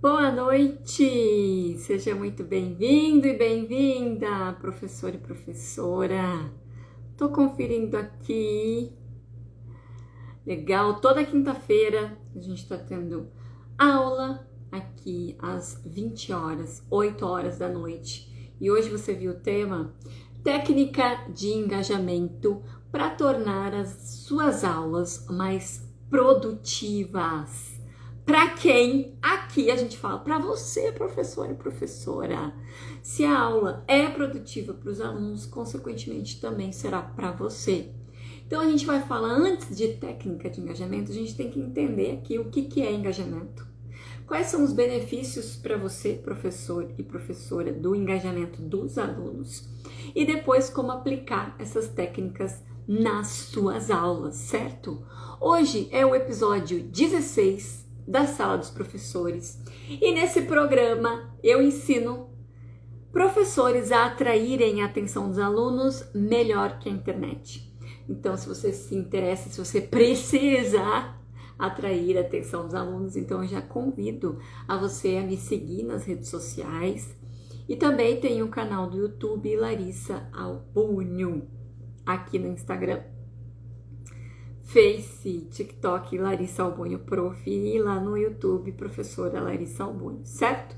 Boa noite! Seja muito bem-vindo e bem-vinda, professor e professora. Tô conferindo aqui. Legal, toda quinta-feira a gente tá tendo aula aqui às 20 horas, 8 horas da noite. E hoje você viu o tema técnica de engajamento para tornar as suas aulas mais produtivas. Para quem? Aqui a gente fala para você, professor e professora. Se a aula é produtiva para os alunos, consequentemente também será para você. Então a gente vai falar, antes de técnica de engajamento, a gente tem que entender aqui o que é engajamento. Quais são os benefícios para você, professor e professora, do engajamento dos alunos? E depois como aplicar essas técnicas nas suas aulas, certo? Hoje é o episódio 16 da Sala dos Professores e nesse programa eu ensino professores a atraírem a atenção dos alunos melhor que a internet. Então, se você se interessa, se você precisa atrair a atenção dos alunos, então eu já convido a você a me seguir nas redes sociais e também tem o canal do YouTube Larissa Albunho, aqui no Instagram, Face, TikTok, Larissa Albunho Prof, e lá no YouTube, professora Larissa Albunho, certo?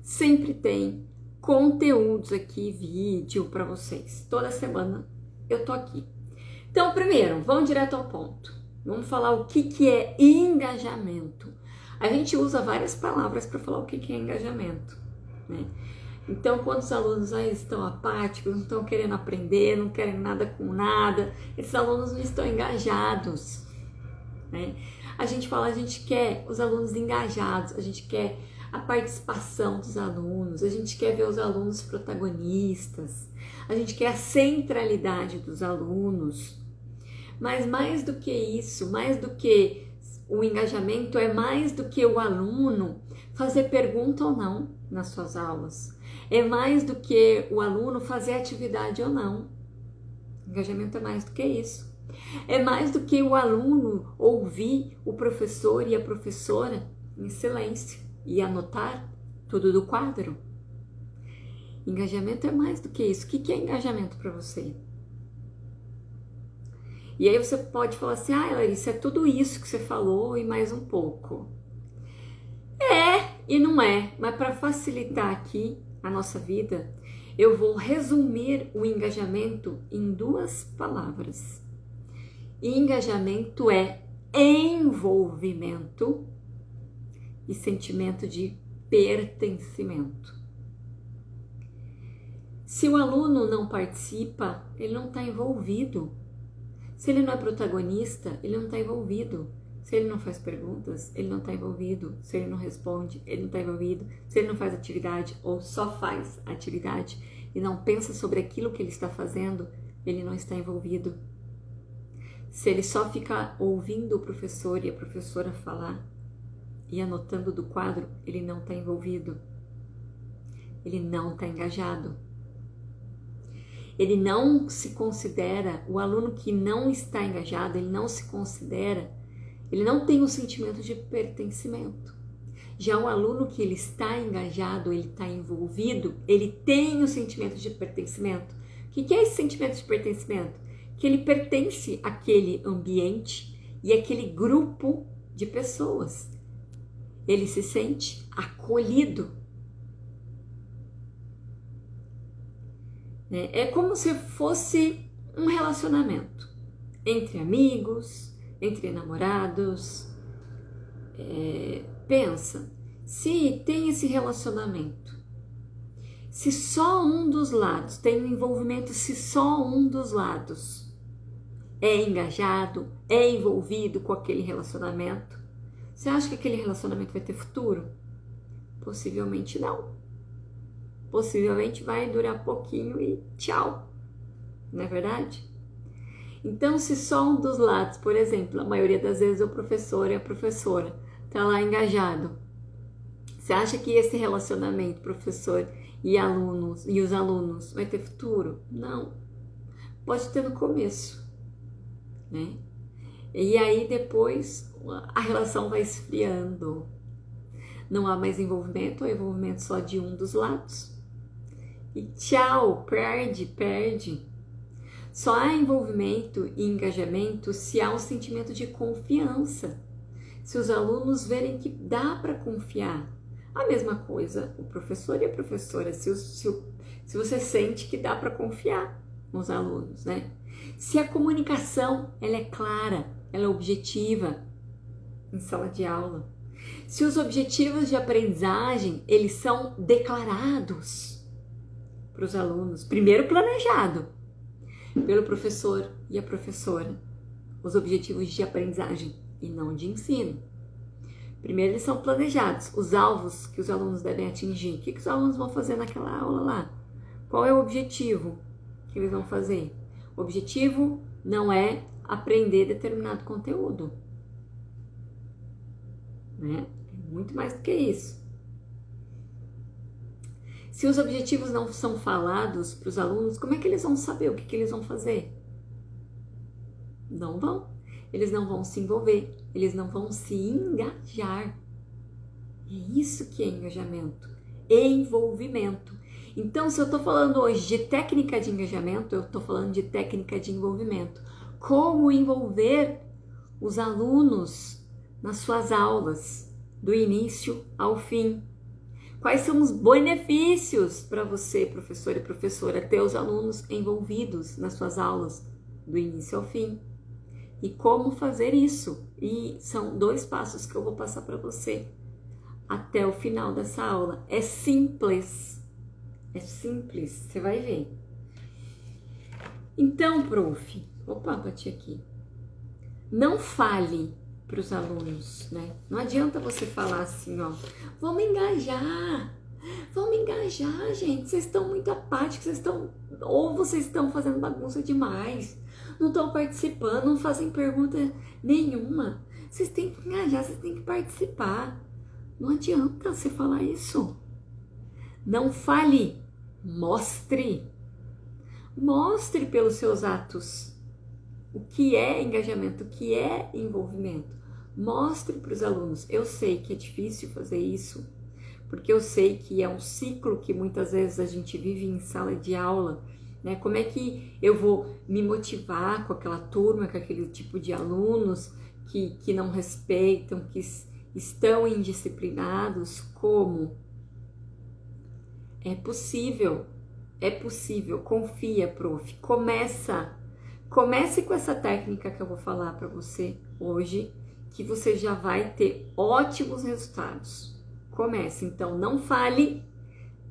Sempre tem conteúdos aqui, vídeo para vocês. Toda semana eu tô aqui. Então, primeiro, vamos direto ao ponto. Vamos falar o que é engajamento. A gente usa várias palavras para falar o que é engajamento, né? Então, quando os alunos aí estão apáticos, não estão querendo aprender, não querem nada com nada, esses alunos não estão engajados, né? A gente fala, a gente quer os alunos engajados, a gente quer a participação dos alunos, a gente quer ver os alunos protagonistas, a gente quer a centralidade dos alunos. Mas mais do que isso, mais do que o engajamento, é mais do que o aluno fazer pergunta ou não nas suas aulas. É mais do que o aluno fazer atividade ou não. Engajamento é mais do que isso. É mais do que o aluno ouvir o professor e a professora em silêncio e anotar tudo do quadro. Engajamento é mais do que isso. O que é engajamento para você? E aí você pode falar assim, Larissa, é tudo isso que você falou e mais um pouco. É e não é, mas para facilitar aqui a nossa vida, eu vou resumir o engajamento em duas palavras. Engajamento é envolvimento e sentimento de pertencimento. Se o aluno não participa, ele não está envolvido. Se ele não é protagonista, ele não está envolvido. Se ele não faz perguntas, ele não está envolvido. Se ele não responde, ele não está envolvido. Se ele não faz atividade ou só faz atividade e não pensa sobre aquilo que ele está fazendo, ele não está envolvido. Se ele só fica ouvindo o professor e a professora falar e anotando do quadro, ele não está envolvido. Ele não está engajado. Ele não se considera, o aluno que não está engajado, ele não se considera, ele não tem o sentimento de pertencimento. Já o aluno que ele está engajado, ele está envolvido, ele tem o sentimento de pertencimento. O que é esse sentimento de pertencimento? Que ele pertence àquele ambiente e àquele grupo de pessoas. Ele se sente acolhido. É como se fosse um relacionamento entre amigos, entre namorados. Pensa, se tem esse relacionamento, se só um dos lados tem um envolvimento, se só um dos lados é engajado, é envolvido com aquele relacionamento, você acha que aquele relacionamento vai ter futuro? Possivelmente não. Possivelmente vai durar pouquinho e tchau, não é verdade? Então, se só um dos lados, por exemplo, a maioria das vezes o professor e a professora está lá engajado, você acha que esse relacionamento professor e alunos e os alunos vai ter futuro? Não. Pode ter no começo, né? E aí depois a relação vai esfriando. não há mais envolvimento, ou envolvimento só de um dos lados. E tchau, perde. Só há envolvimento e engajamento se há um sentimento de confiança. Se os alunos verem que dá para confiar. A mesma coisa, o professor e a professora, se você sente que dá para confiar nos alunos, né? Se a comunicação ela é clara, ela é objetiva em sala de aula. Se os objetivos de aprendizagem, eles são declarados para os alunos, primeiro planejado pelo professor e a professora, os objetivos de aprendizagem e não de ensino. Primeiro eles são planejados, os alvos que os alunos devem atingir. O que os alunos vão fazer naquela aula lá? Qual é o objetivo que eles vão fazer? O objetivo não é aprender determinado conteúdo, né? É muito mais do que isso. Se os objetivos não são falados para os alunos, como é que eles vão saber o que eles vão fazer? Não vão. Eles não vão se envolver, eles não vão se engajar. É isso que é engajamento, envolvimento. Então, se eu estou falando hoje de técnica de engajamento, eu estou falando de técnica de envolvimento. Como envolver os alunos nas suas aulas, do início ao fim. Quais são os benefícios para você, professor e professora, ter os alunos envolvidos nas suas aulas, do início ao fim? E como fazer isso? E são 2 passos que eu vou passar para você até o final dessa aula. É simples, você vai ver. Então, prof, bati aqui. Não fale para os alunos, né? Não adianta você falar assim, ó, vamos engajar, gente, vocês estão muito apáticos, vocês estão fazendo bagunça demais, não estão participando, não fazem pergunta nenhuma. Vocês têm que engajar, vocês têm que participar. Não adianta você falar isso. Não fale, mostre. Mostre pelos seus atos o que é engajamento, o que é envolvimento. Mostre para os alunos. Eu sei que é difícil fazer isso, porque eu sei que é um ciclo que muitas vezes a gente vive em sala de aula, né? Como é que eu vou me motivar com aquela turma, com aquele tipo de alunos que não respeitam, que estão indisciplinados? Como? É possível, confia, prof. Comece com essa técnica que eu vou falar para você hoje, que você já vai ter ótimos resultados. Comece, então, não fale,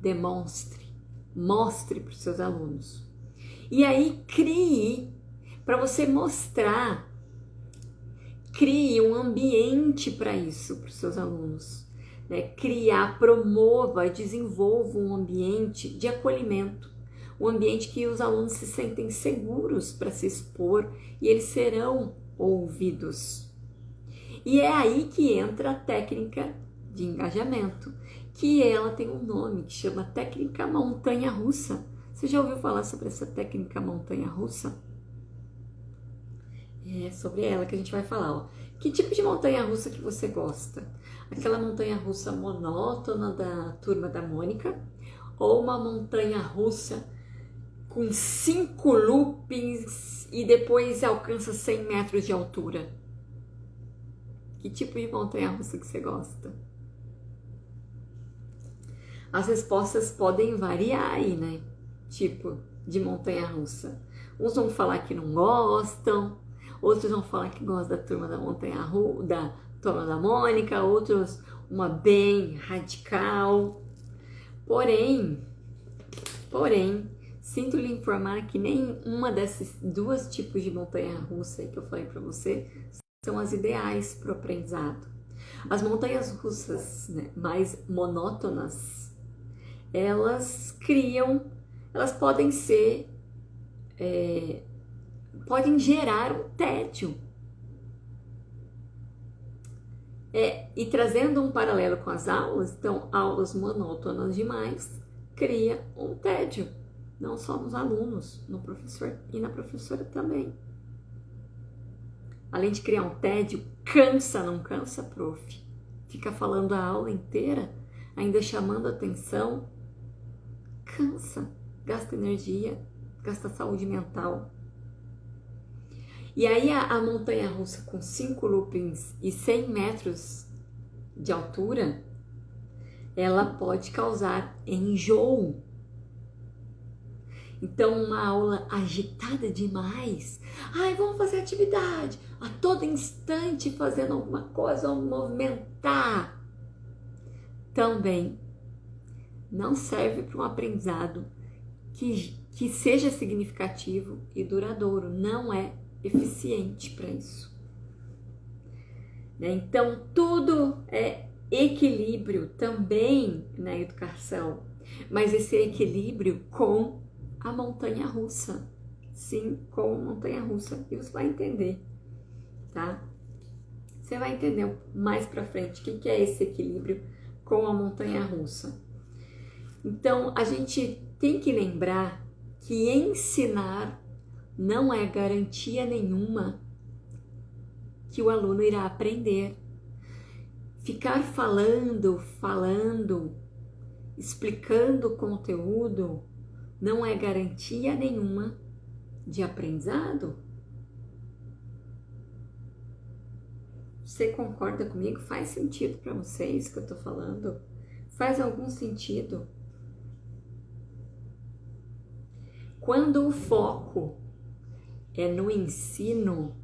demonstre, mostre para os seus alunos. E aí, para você mostrar, crie um ambiente para isso, para os seus alunos. Né? Promova, desenvolva um ambiente de acolhimento, um ambiente que os alunos se sentem seguros para se expor e eles serão ouvidos. E é aí que entra a técnica de engajamento, que ela tem um nome que chama técnica montanha-russa. Você já ouviu falar sobre essa técnica montanha-russa? É sobre ela que a gente vai falar. Ó. Que tipo de montanha-russa que você gosta? Aquela montanha-russa monótona da Turma da Mônica? Ou uma montanha-russa com 5 loopings e depois alcança 100 metros de altura? Que tipo de montanha-russa que você gosta? As respostas podem variar aí, né? Tipo de montanha-russa. Uns vão falar que não gostam, outros vão falar que gostam da Turma da Montanha-Russa, da Turma da Mônica, outros uma bem radical. Porém, sinto lhe informar que nenhuma desses 2 tipos de montanha-russa que eu falei para você são as ideais para o aprendizado. As montanhas russas, né, mais monótonas, elas podem gerar um tédio. E trazendo um paralelo com as aulas, então, aulas monótonas demais cria um tédio, não só nos alunos, no professor e na professora também. Além de criar um tédio, cansa, não cansa, prof? fica falando a aula inteira, ainda chamando atenção, cansa, gasta energia, gasta saúde mental. E aí a montanha-russa com 5 loopings e 100 metros de altura, ela pode causar enjoo. Então, uma aula agitada demais, ai, vamos fazer atividade, a todo instante fazendo alguma coisa, vamos movimentar, também não serve para um aprendizado que seja significativo e duradouro, não é eficiente para isso. Então, tudo é equilíbrio também na educação, mas esse equilíbrio com a montanha-russa, sim, com a montanha-russa, e você vai entender, tá? Você vai entender mais pra frente o que é esse equilíbrio com a montanha-russa. Então, a gente tem que lembrar que ensinar não é garantia nenhuma que o aluno irá aprender. Ficar falando, explicando o conteúdo não é garantia nenhuma de aprendizado. Você concorda comigo? Faz sentido para vocês que eu tô falando? Faz algum sentido? Quando o foco é no ensino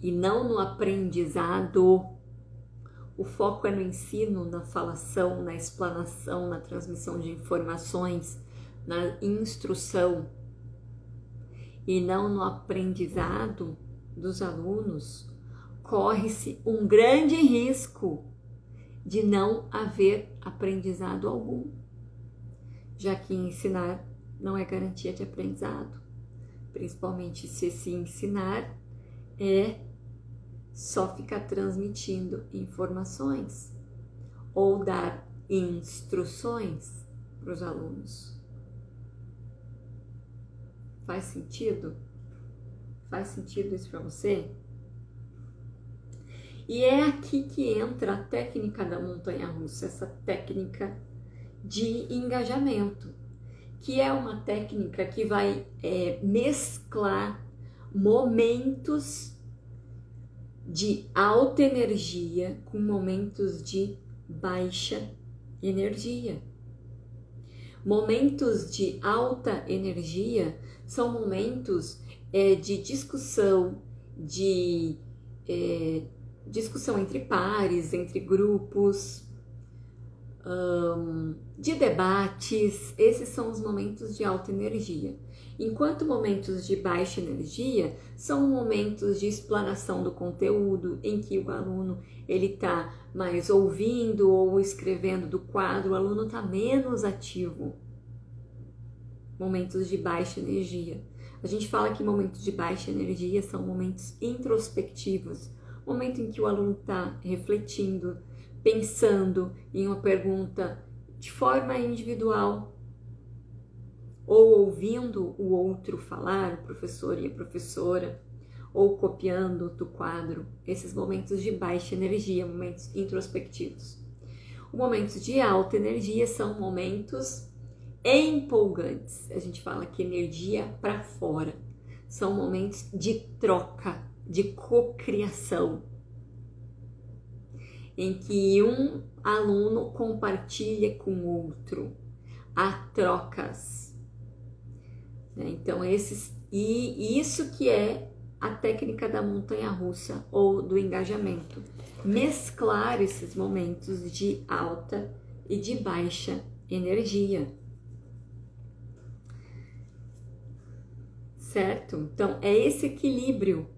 e não no aprendizado, o foco é no ensino, na falação, na explanação, na transmissão de informações, na instrução, e não no aprendizado dos alunos, corre-se um grande risco de não haver aprendizado algum, já que ensinar não é garantia de aprendizado, principalmente se esse ensinar é só ficar transmitindo informações ou dar instruções para os alunos. Faz sentido? Faz sentido isso para você? E é aqui que entra a técnica da montanha-russa, essa técnica de engajamento, que é uma técnica que vai mesclar momentos de alta energia com momentos de baixa energia. Momentos de alta energia são momentos de discussão, discussão entre pares, entre grupos, de debates. Esses são os momentos de alta energia. Enquanto momentos de baixa energia são momentos de explanação do conteúdo, em que o aluno está mais ouvindo ou escrevendo do quadro, o aluno está menos ativo. Momentos de baixa energia. A gente fala que momentos de baixa energia são momentos introspectivos, momento em que o aluno está refletindo, pensando em uma pergunta de forma individual, ou ouvindo o outro falar, o professor e a professora, ou copiando do quadro. Esses momentos de baixa energia, momentos introspectivos. Os momentos de alta energia são momentos empolgantes. A gente fala que energia para fora. São momentos de troca, de cocriação, em que um aluno compartilha com o outro. Há trocas. Então, isso que é a técnica da montanha-russa ou do engajamento. Mesclar esses momentos de alta e de baixa energia. Certo? Então, é esse equilíbrio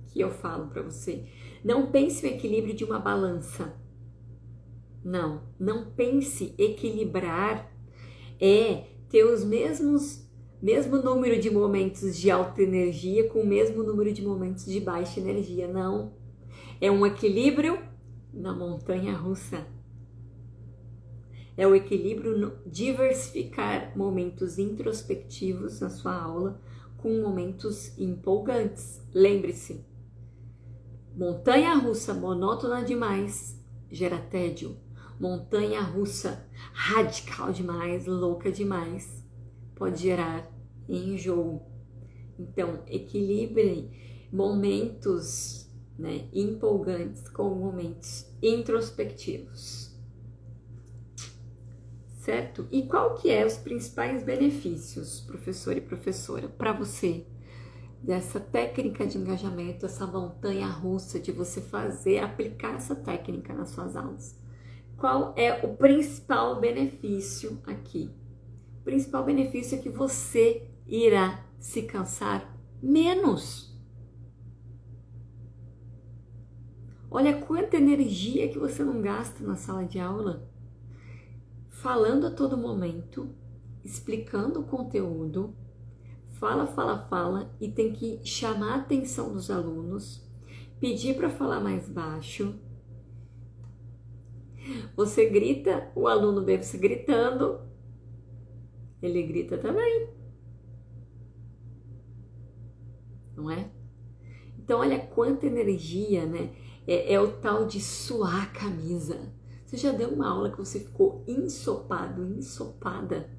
que eu falo para você. Não pense o equilíbrio de uma balança. Não pense equilibrar ter os mesmo número de momentos de alta energia com o mesmo número de momentos de baixa energia. Não. É um equilíbrio na montanha-russa. É o equilíbrio no diversificar momentos introspectivos na sua aula com momentos empolgantes. Lembre-se, Montanha-russa monótona demais gera tédio. Montanha-russa radical demais, louca demais, pode gerar enjoo. Então, equilibrem momentos, né, empolgantes com momentos introspectivos. Certo? E qual que é os principais benefícios, professor e professora, para você dessa técnica de engajamento, essa montanha-russa de você aplicar essa técnica nas suas aulas? Qual é o principal benefício aqui? O principal benefício é que você irá se cansar menos. Olha quanta energia que você não gasta na sala de aula, falando a todo momento, explicando o conteúdo, fala, e tem que chamar a atenção dos alunos, pedir para falar mais baixo. Você grita, o aluno vê você gritando, ele grita também. Não é? Então, olha quanta energia, né? É o tal de suar a camisa. Você já deu uma aula que você ficou ensopado, ensopada?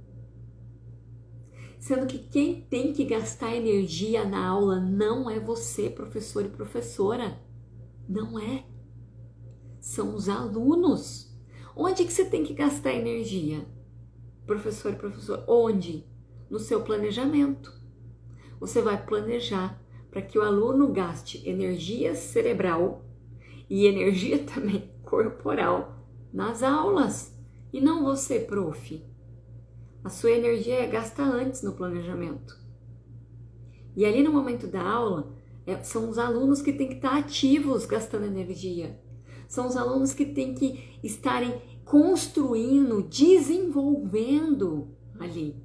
Sendo que quem tem que gastar energia na aula não é você, professor e professora. Não é. São os alunos. Onde que você tem que gastar energia? Professor e professor, onde? No seu planejamento. Você vai planejar para que o aluno gaste energia cerebral e energia também corporal nas aulas. E não você, prof. A sua energia é gasta antes no planejamento. E ali no momento da aula, são os alunos que têm que estar ativos gastando energia. São os alunos que têm que estarem construindo, desenvolvendo ali.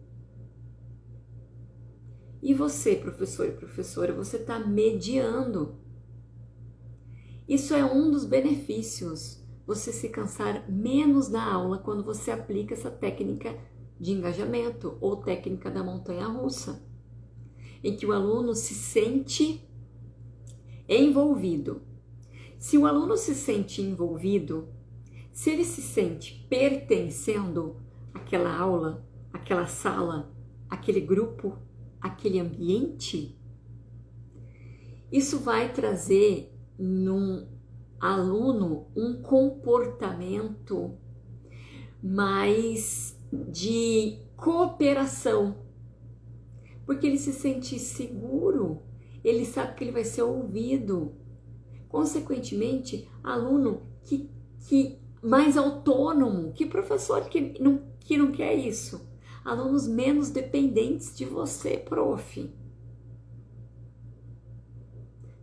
E você, professor e professora, você está mediando. Isso é um dos benefícios. Você se cansar menos na aula quando você aplica essa técnica de engajamento ou técnica da montanha-russa, em que o aluno se sente envolvido. Se o aluno se sente envolvido, se ele se sente pertencendo àquela aula, àquela sala, àquele grupo, àquele ambiente, isso vai trazer num aluno um comportamento mais de cooperação, porque ele se sente seguro, ele sabe que ele vai ser ouvido. Consequentemente, aluno que mais autônomo, que professor que não quer isso? Alunos menos dependentes de você, prof.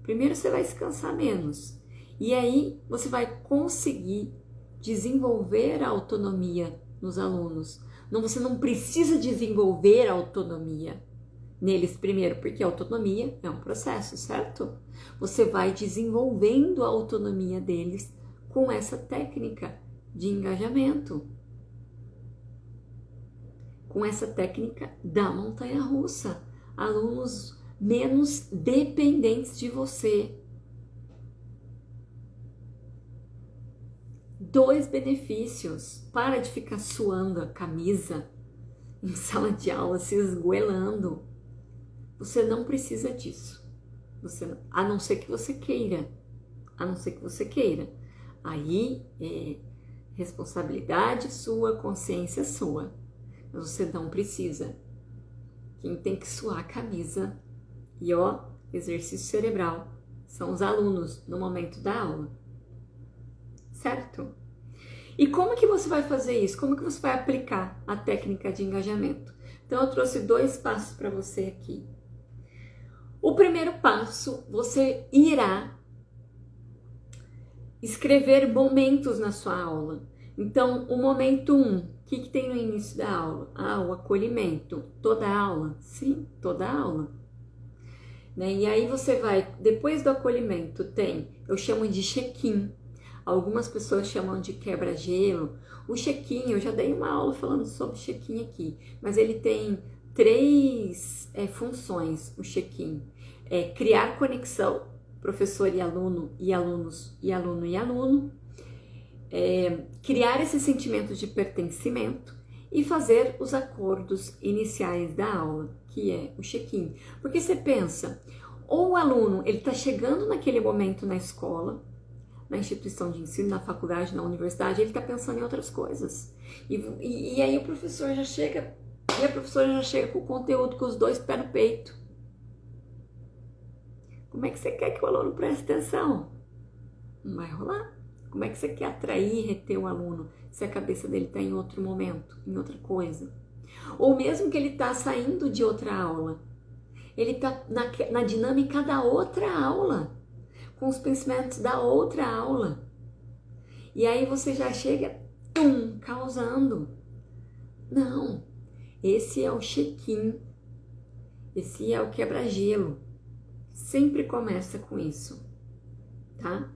Primeiro você vai se cansar menos, e aí você vai conseguir desenvolver a autonomia nos alunos. Você não precisa desenvolver a autonomia neles primeiro, porque a autonomia é um processo, certo? Você vai desenvolvendo a autonomia deles com essa técnica de engajamento, com essa técnica da montanha-russa. Alunos menos dependentes de você. 2 benefícios. Para de ficar suando a camisa em sala de aula, se esgoelando. Você não precisa disso. A não ser que você queira. A não ser que você queira. Aí é responsabilidade sua, consciência sua. Mas você não precisa. Quem tem que suar a camisa e exercício cerebral são os alunos no momento da aula. Certo? E como que você vai fazer isso? Como que você vai aplicar a técnica de engajamento? Então eu trouxe 2 passos para você aqui. O primeiro passo, você irá escrever momentos na sua aula. Então, o momento 1, o que tem no início da aula? O acolhimento. Toda aula? Sim, toda aula. Né? E aí você vai, depois do acolhimento, eu chamo de check-in. Algumas pessoas chamam de quebra-gelo. O check-in, eu já dei uma aula falando sobre check-in aqui, mas ele tem 3 funções, o check-in. Criar conexão, professor e aluno, e alunos, e aluno e aluno, criar esse sentimento de pertencimento e fazer os acordos iniciais da aula, que é o check-in. Porque você pensa, ou o aluno ele está chegando naquele momento na escola, na instituição de ensino, na faculdade, na universidade, ele está pensando em outras coisas. E aí o professor já chega, e a professora já chega com o conteúdo com os dois pés no peito. Como é que você quer que o aluno preste atenção? Não vai rolar. Como é que você quer atrair e reter o aluno se a cabeça dele está em outro momento, em outra coisa? Ou mesmo que ele está saindo de outra aula, ele está na dinâmica da outra aula, com os pensamentos da outra aula. E aí você já chega, causando. Não, esse é o check-in, esse é o quebra-gelo. Sempre começa com isso, tá?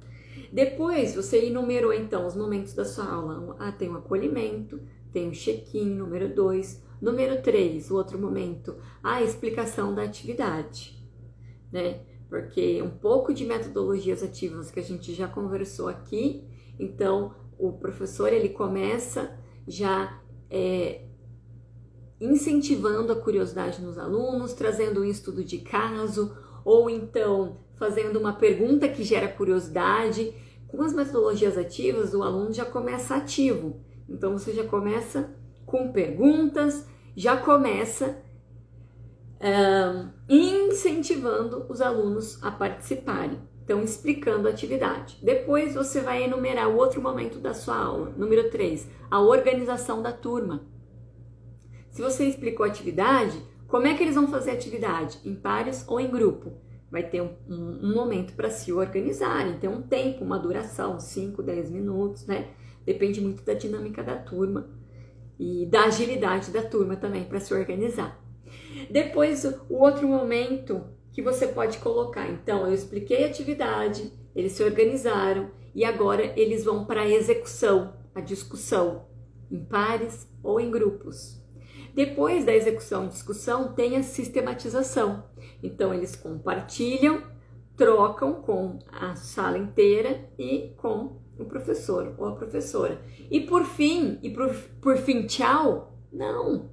Depois você enumerou então os momentos da sua aula. Tem o acolhimento, tem o check-in, número 2. Número 3, o outro momento, a explicação da atividade, né? Porque um pouco de metodologias ativas que a gente já conversou aqui, então o professor ele começa já incentivando a curiosidade nos alunos, trazendo um estudo de caso, ou então fazendo uma pergunta que gera curiosidade. Com as metodologias ativas, o aluno já começa ativo. Então você já começa com perguntas, já começa incentivando os alunos a participarem. Então, explicando a atividade. Depois você vai enumerar o outro momento da sua aula. Número 3, a organização da turma. Se você explicou a atividade, como é que eles vão fazer a atividade? Em pares ou em grupo? Vai ter um momento para se organizarem, tem um tempo, uma duração, 5, 10 minutos, né? Depende muito da dinâmica da turma e da agilidade da turma também para se organizar. Depois, o outro momento que você pode colocar. Então, eu expliquei a atividade, eles se organizaram e agora eles vão para a execução, a discussão, em pares ou em grupos. Depois da execução e discussão, tem a sistematização. Então, eles compartilham, trocam com a sala inteira e com o professor ou a professora. E por fim, tchau? Não.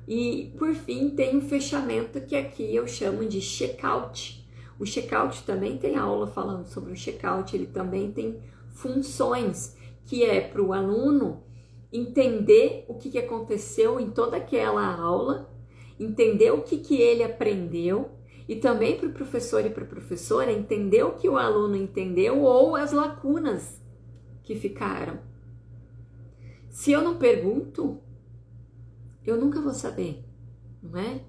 E por fim, tem o fechamento, que aqui eu chamo de check-out. O check-out também tem aula falando sobre o check-out, ele também tem funções, que é para o aluno entender o que aconteceu em toda aquela aula, entender o que ele aprendeu e também para o professor e para a professora entender o que o aluno entendeu ou as lacunas que ficaram. Se eu não pergunto, eu nunca vou saber, não é?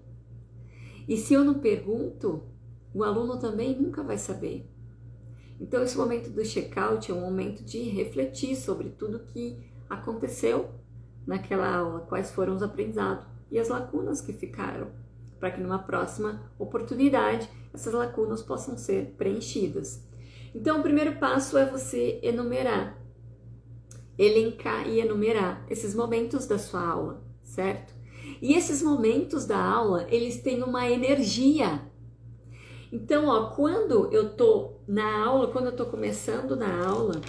E se eu não pergunto, o aluno também nunca vai saber. Então esse momento do check-out é um momento de refletir sobre tudo que aconteceu naquela aula, quais foram os aprendizados e as lacunas que ficaram, para que numa próxima oportunidade essas lacunas possam ser preenchidas. Então o primeiro passo é você enumerar, elencar e enumerar esses momentos da sua aula, certo? E esses momentos da aula, eles têm uma energia. Então, quando eu tô na aula, quando eu tô começando na aula,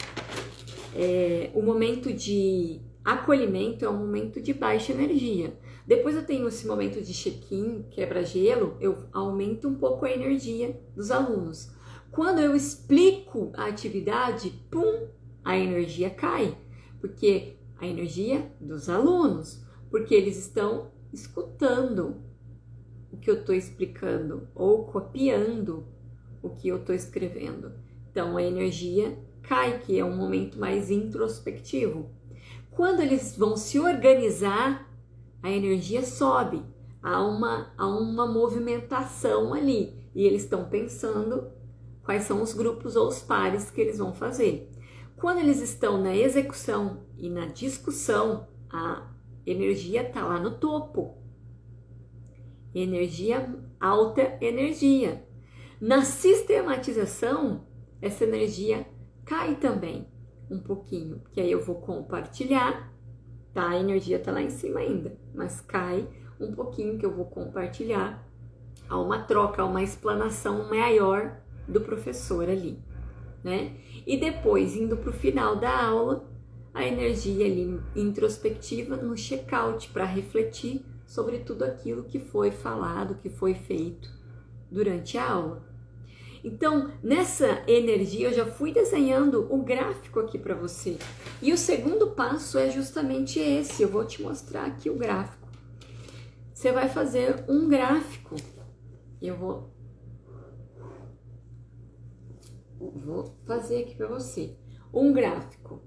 o momento de acolhimento é um momento de baixa energia. Depois eu tenho esse momento de check-in, quebra-gelo, eu aumento um pouco a energia dos alunos. Quando eu explico a atividade, a energia cai. Porque a energia dos alunos, porque eles estão escutando o que eu estou explicando ou copiando o que eu estou escrevendo. Então a energia cai, que é um momento mais introspectivo. Quando eles vão se organizar, a energia sobe, há uma movimentação ali e eles estão pensando quais são os grupos ou os pares que eles vão fazer. Quando eles estão na execução e na discussão, a energia está lá no topo. Energia, alta energia. Na sistematização, essa energia cai também um pouquinho, que aí eu vou compartilhar, tá? A energia tá lá em cima ainda, mas cai um pouquinho que eu vou compartilhar. Há uma troca, há uma explanação maior do professor ali, né? E depois, indo para o final da aula, a energia ali introspectiva no check-out, para refletir sobre tudo aquilo que foi falado, que foi feito durante a aula. Então, nessa energia, eu já fui desenhando o gráfico aqui para você. E o segundo passo é justamente esse. Eu vou te mostrar aqui o gráfico. Você vai fazer um gráfico. Eu vou fazer aqui para você. Um gráfico.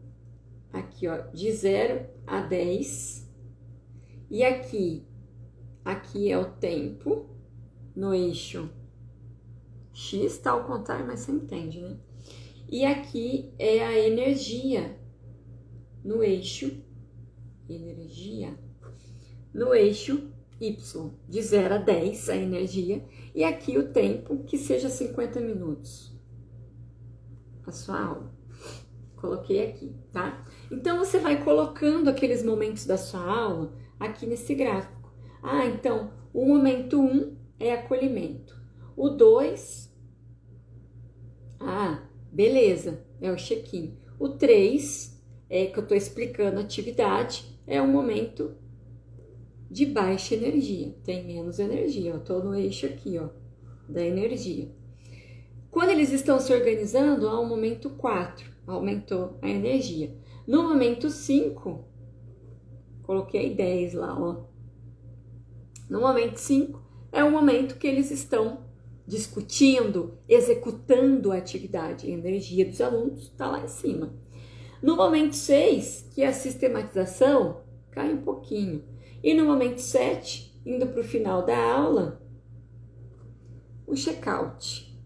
Aqui, ó, de 0 a 10. E aqui é o tempo no eixo X, tá ao contrário, mas você entende, né? E aqui é a energia no eixo Y, de 0 a 10 a energia, e aqui o tempo, que seja 50 minutos, a sua aula. Coloquei aqui, tá? Então, você vai colocando aqueles momentos da sua aula aqui nesse gráfico. Ah, então, o momento 1 é acolhimento. O 2, beleza, é o check-in. O 3, é que eu tô explicando a atividade, é um momento de baixa energia, tem menos energia. Eu tô no eixo aqui, ó, da energia. Quando eles estão se organizando, há um momento 4, aumentou a energia. No momento 5, coloquei 10 lá, ó. No momento 5, é o momento que eles estão discutindo, executando a atividade. A energia dos alunos está lá em cima. No momento 6, que é a sistematização, cai um pouquinho. E no momento 7, indo para o final da aula, o check-out.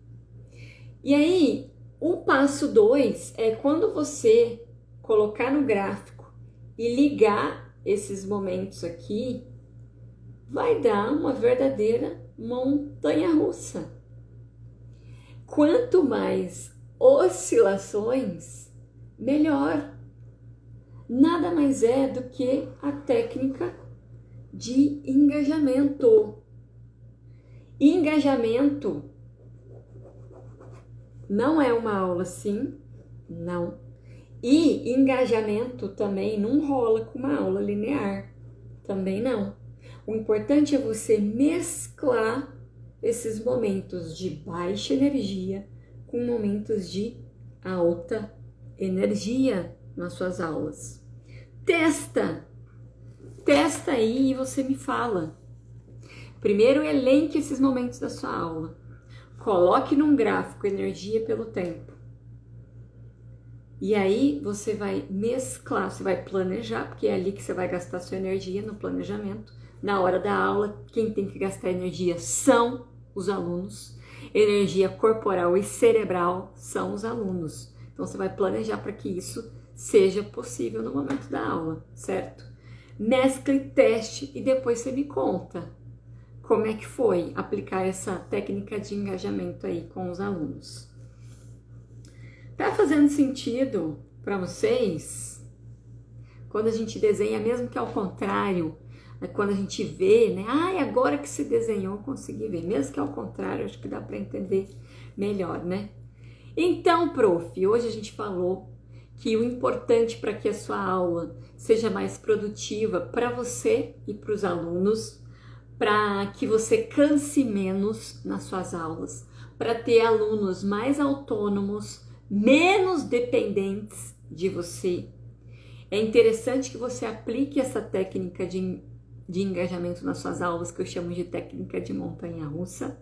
E aí, o passo 2 é quando você colocar no gráfico e ligar esses momentos aqui, vai dar uma verdadeira montanha-russa. Quanto mais oscilações, melhor. Nada mais é do que a técnica de engajamento. Engajamento não é uma aula assim, não. E engajamento também não rola com uma aula linear, também não. O importante é você mesclar esses momentos de baixa energia com momentos de alta energia nas suas aulas. Testa aí e você me fala. Primeiro, elenque esses momentos da sua aula. Coloque num gráfico energia pelo tempo. E aí você vai mesclar, você vai planejar, porque é ali que você vai gastar sua energia, no planejamento. Na hora da aula, quem tem que gastar energia são os alunos. Energia corporal e cerebral são os alunos. Então você vai planejar para que isso seja possível no momento da aula, certo? Mescle, teste e depois você me conta como é que foi aplicar essa técnica de engajamento aí com os alunos. Tá fazendo sentido para vocês? Quando a gente desenha, mesmo que ao contrário, quando a gente vê, né? Agora que se desenhou, consegui ver. Mesmo que ao contrário, acho que dá para entender melhor, né? Então, prof, hoje a gente falou que o importante para que a sua aula seja mais produtiva para você e para os alunos, para que você canse menos nas suas aulas, para ter alunos mais autônomos, menos dependentes de você. É interessante que você aplique essa técnica de engajamento nas suas aulas, que eu chamo de técnica de montanha-russa,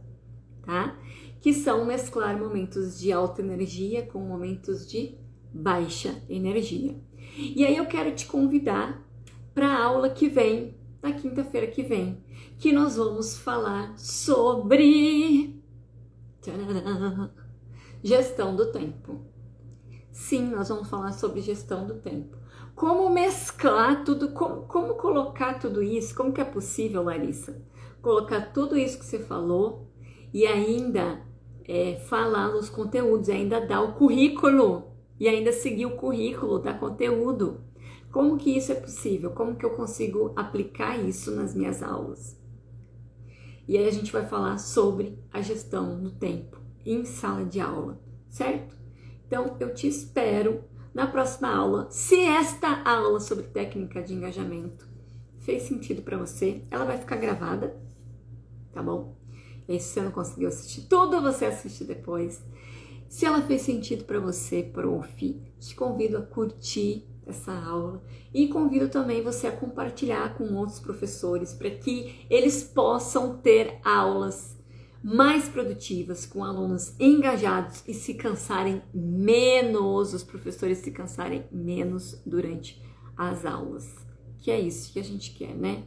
tá? Que são mesclar momentos de alta energia com momentos de baixa energia. E aí eu quero te convidar para a aula que vem, na quinta-feira que vem, que nós vamos falar sobre gestão do tempo. Sim, nós vamos falar sobre gestão do tempo. Como mesclar tudo, como colocar tudo isso, como que é possível, Larissa? Colocar tudo isso que você falou e ainda falar nos conteúdos, ainda dar o currículo e ainda seguir o currículo, dar conteúdo. Como que isso é possível? Como que eu consigo aplicar isso nas minhas aulas? E aí a gente vai falar sobre a gestão do tempo em sala de aula, certo? Então, eu te espero na próxima aula. Se esta aula sobre técnica de engajamento fez sentido para você, ela vai ficar gravada, tá bom? E se você não conseguiu assistir tudo, você assiste depois. Se ela fez sentido para você, prof, te convido a curtir essa aula e convido também você a compartilhar com outros professores para que eles possam ter aulas mais produtivas, com alunos engajados e se cansarem menos, os professores se cansarem menos durante as aulas. Que é isso que a gente quer, né?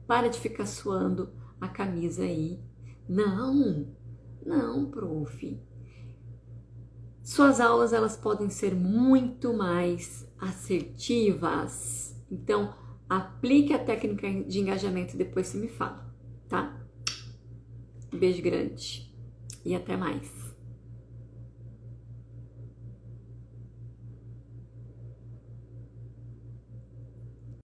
Para de ficar suando a camisa aí. Não, prof. Suas aulas, elas podem ser muito mais assertivas. Então, aplique a técnica de engajamento e depois você me fala, tá? Um beijo grande e até mais.